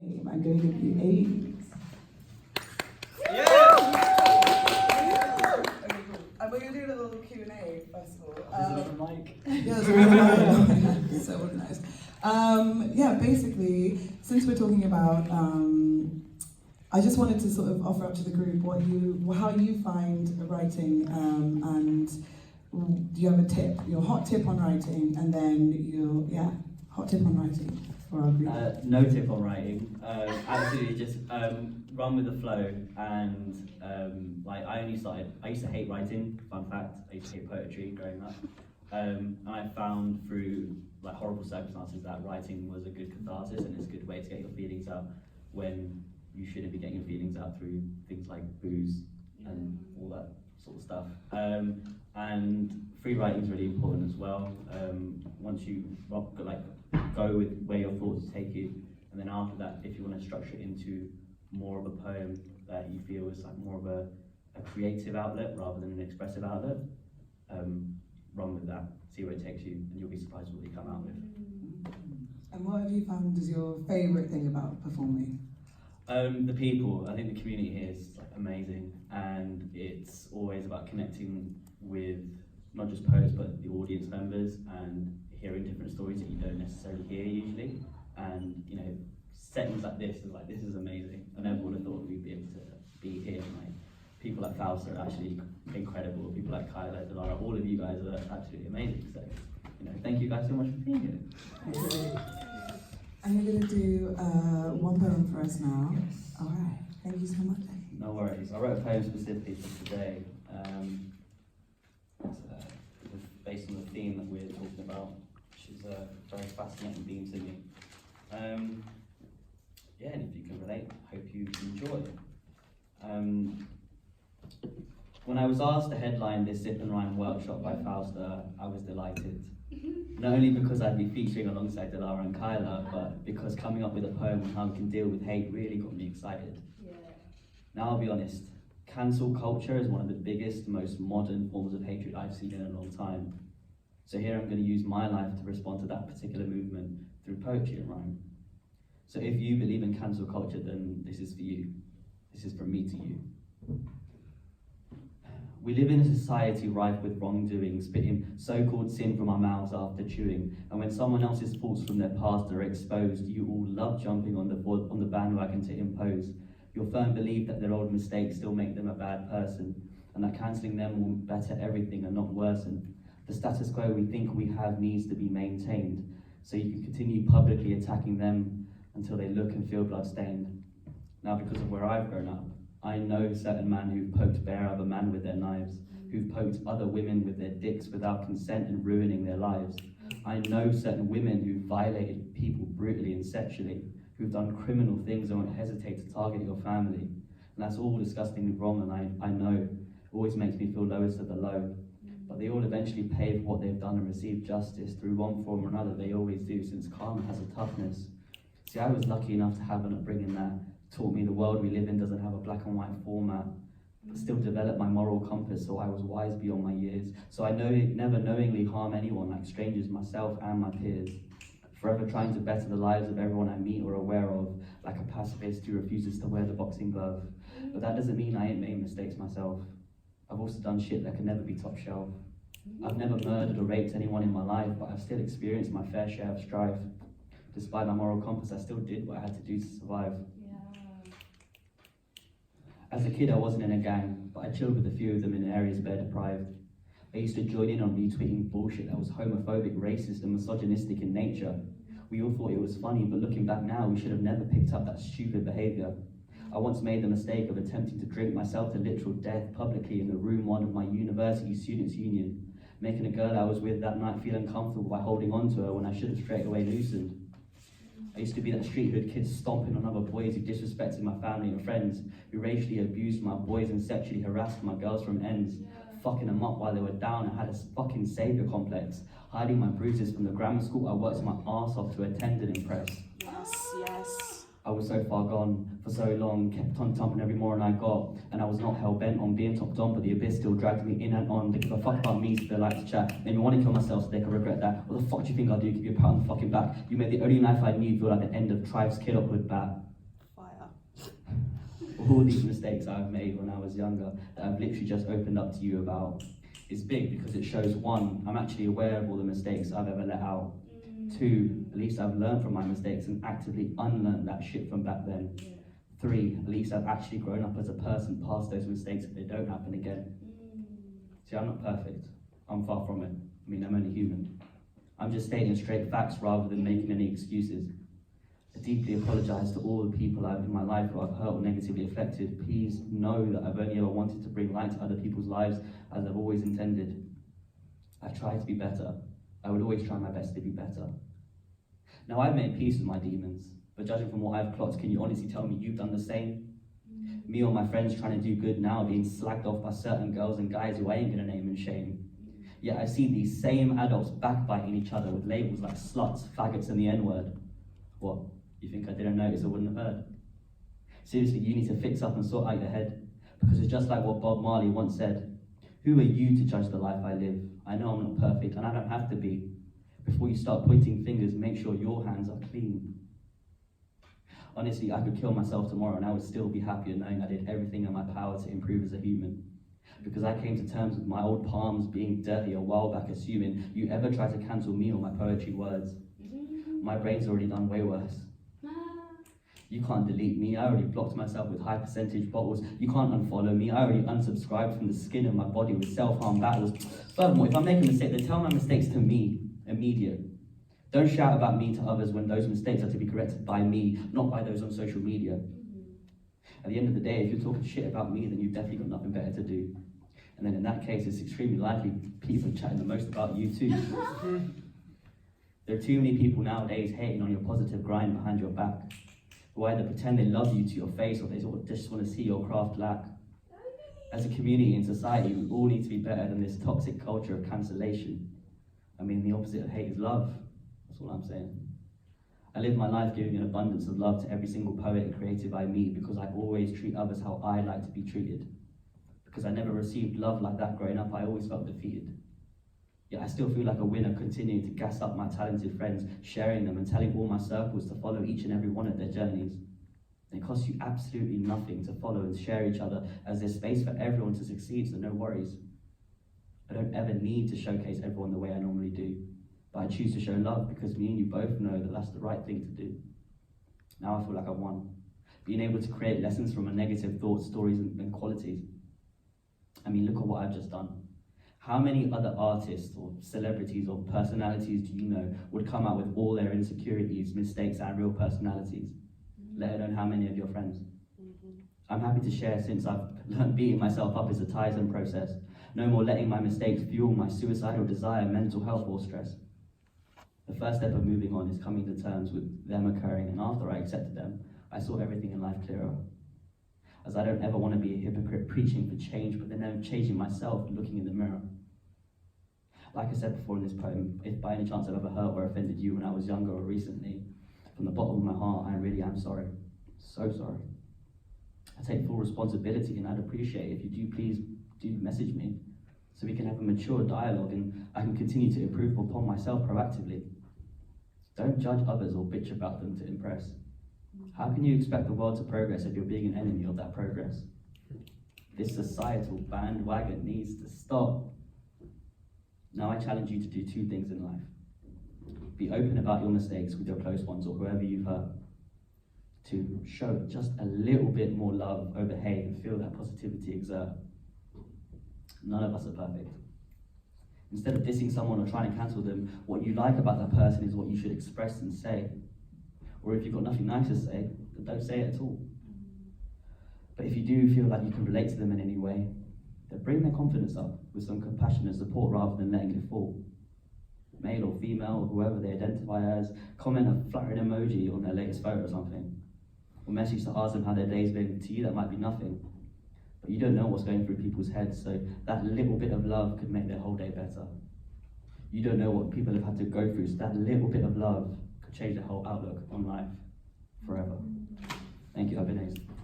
I'm going to give you 8. Yeah! Okay, cool. We're going to do a little Q&A first of all. Is it on a mic? Yes, so organized. Yeah, basically, since we're talking about, I just wanted to sort of offer up to the group how you find writing, and do you have a tip, your hot tip on writing, and then hot tip on writing for our group. No tip on writing. Absolutely, just run with the flow. And I used to hate writing. Fun fact, I used to hate poetry growing up. And I found through horrible circumstances that writing was a good catharsis and it's a good way to get your feelings out when you shouldn't be getting your feelings out through things like booze and all that sort of stuff. And free writing is really important as well. Once you go with where your thoughts take you, and then after that, if you want to structure it into more of a poem that you feel is more of a creative outlet rather than an expressive outlet, run with that, see where it takes you, and you'll be surprised what you come out with. And what have you found is your favourite thing about performing? The people. I think the community here is amazing, and it's always about connecting with not just poets but the audience members and hearing different stories that you don't necessarily hear usually. And settings like this is amazing. I never would have thought we'd be able to be here. People like Fausta are actually incredible. People like Kyla, Dilara, all of you guys are absolutely amazing. So thank you guys so much for being here. And you're going to do one poem for us now. All right. Thank you so much. No worries. I wrote a poem specifically for today. It's based on the theme that we're talking about, which is a very fascinating theme to me. And if you can relate, I hope you enjoy. When I was asked to headline this Sip and Rhyme workshop by Fausta, I was delighted. Not only because I'd be featuring alongside Dilara and Kyla, but because coming up with a poem on how we can deal with hate really got me excited. Yeah. Now I'll be honest, cancel culture is one of the biggest, most modern forms of hatred I've seen in a long time. So here I'm going to use my life to respond to that particular movement through poetry and rhyme. So if you believe in cancel culture, then this is for you. This is from me to you. We live in a society rife with wrongdoing, spitting so-called sin from our mouths after chewing. And when someone else's faults from their past are exposed, you all love jumping on the bandwagon to impose your firm belief that their old mistakes still make them a bad person, and that cancelling them will better everything and not worsen. The status quo we think we have needs to be maintained, so you can continue publicly attacking them until they look and feel bloodstained. Now, because of where I've grown up, I know certain men who've poked bare other men with their knives, who've poked other women with their dicks without consent and ruining their lives. I know certain women who've violated people brutally and sexually, who've done criminal things and won't hesitate to target your family. And that's all disgustingly wrong, and I know it always makes me feel lowest of the low. But they all eventually pay for what they've done and receive justice through one form or another. They always do, since karma has a toughness. See, I was lucky enough to have an upbringing that taught me the world we live in doesn't have a black and white format, but still developed my moral compass, so I was wise beyond my years. So I never knowingly harm anyone, like strangers, myself and my peers. Forever trying to better the lives of everyone I meet or aware of, like a pacifist who refuses to wear the boxing glove. But that doesn't mean I ain't made mistakes myself. I've also done shit that can never be top shelf. I've never murdered or raped anyone in my life, but I've still experienced my fair share of strife. Despite my moral compass, I still did what I had to do to survive. As a kid, I wasn't in a gang, but I chilled with a few of them in areas bear deprived. I used to join in on retweeting bullshit that was homophobic, racist, and misogynistic in nature. We all thought it was funny, but looking back now, we should have never picked up that stupid behaviour. I once made the mistake of attempting to drink myself to literal death publicly in the room 1 of my university students' union, making a girl I was with that night feel uncomfortable by holding on to her when I should have straight away loosened. I used to be that street hood kid stomping on other boys who disrespected my family and friends, who racially abused my boys and sexually harassed my girls from ends, fucking them up while they were down and had a fucking saviour complex, hiding my bruises from the grammar school I worked my arse off to attend and impress. Yes. I was so far gone for so long, kept on thumping every morning I got, and I was not hell-bent on being topped on, but the abyss still dragged me in and on. They give a fuck about me, so they like to chat. Made me want to kill myself so they can regret that. What the fuck do you think I'll do? Give you a pat on the fucking back. You made the only life I knew feel like the end of Tribe's kidulthood bat. all these mistakes I've made when I was younger that I've literally just opened up to you about is big because it shows, one, I'm actually aware of all the mistakes I've ever let out. Two, at least I've learned from my mistakes and actively unlearned that shit from back then. Three, at least I've actually grown up as a person past those mistakes if they don't happen again. See, I'm not perfect. I'm far from it. I mean, I'm only human. I'm just stating straight facts rather than making any excuses. I deeply apologise to all the people in my life who I've hurt or negatively affected. Please know that I've only ever wanted to bring light to other people's lives as I've always intended. I try to be better. I would always try my best to be better. Now, I've made peace with my demons, but judging from what I've clocked, can you honestly tell me you've done the same? Me or my friends trying to do good now, being slagged off by certain girls and guys who I ain't gonna name and shame. Yet I see these same adults backbiting each other with labels like sluts, faggots, and the N-word. What, you think I didn't notice or wouldn't have heard? Seriously, you need to fix up and sort out your head, because it's just like what Bob Marley once said. Who are you to judge the life I live? I know I'm not perfect, and I don't have to be. Before you start pointing fingers, make sure your hands are clean. Honestly, I could kill myself tomorrow and I would still be happier knowing I did everything in my power to improve as a human. Because I came to terms with my old palms being dirty a while back, assuming you ever try to cancel me or my poetry words. My brain's already done way worse. You can't delete me, I already blocked myself with high percentage bottles. You can't unfollow me, I already unsubscribed from the skin of my body with self-harm battles. Furthermore, if I make a mistake, then tell my mistakes to me, immediate. Don't shout about me to others when those mistakes are to be corrected by me, not by those on social media. At the end of the day, if you're talking shit about me, then you've definitely got nothing better to do. And then in that case, it's extremely likely people are chatting the most about you too. There are too many people nowadays hating on your positive grind behind your back, who either pretend they love you to your face or they just want to see your craft lack. As a community and society, we all need to be better than this toxic culture of cancellation. I mean, the opposite of hate is love. That's all I'm saying. I live my life giving an abundance of love to every single poet and creative I meet because I always treat others how I like to be treated. Because I never received love like that growing up, I always felt defeated. Yet I still feel like a winner continuing to gas up my talented friends, sharing them and telling all my circles to follow each and every one of their journeys. It costs you absolutely nothing to follow and share each other as there's space for everyone to succeed, so no worries. I don't ever need to showcase everyone the way I normally do, but I choose to show love because me and you both know that that's the right thing to do. Now I feel like I've won. Being able to create lessons from my negative thoughts, stories and qualities. I mean, look at what I've just done. How many other artists or celebrities or personalities do you know would come out with all their insecurities, mistakes and real personalities? Let alone how many of your friends? I'm happy to share since I've learned beating myself up is a tiresome process. No more letting my mistakes fuel my suicidal desire, mental health or stress. The first step of moving on is coming to terms with them occurring, and after I accepted them, I saw everything in life clearer. As I don't ever want to be a hypocrite preaching for change, but then I'm changing myself and looking in the mirror. Like I said before in this poem, if by any chance I've ever hurt or offended you when I was younger or recently, from the bottom of my heart, I really am sorry. So sorry. I take full responsibility and I'd appreciate if you do please do message me so we can have a mature dialogue and I can continue to improve upon myself proactively. Don't judge others or bitch about them to impress. How can you expect the world to progress if you're being an enemy of that progress? This societal bandwagon needs to stop. Now I challenge you to do two things in life. Be open about your mistakes with your close ones or whoever you've hurt. To show just a little bit more love over hate and feel that positivity exert. None of us are perfect. Instead of dissing someone or trying to cancel them, what you like about that person is what you should express and say. Or if you've got nothing nice to say, then don't say it at all. But if you do feel like you can relate to them in any way, then bring their confidence up with some compassion and support rather than letting it fall. Male or female, or whoever they identify as, comment a flattering emoji on their latest photo or something. Or message to ask them how their day's been. To you that might be nothing, but you don't know what's going through people's heads, so that little bit of love could make their whole day better. You don't know what people have had to go through, so that little bit of love could change their whole outlook on life forever. Thank you, I've been Aydin.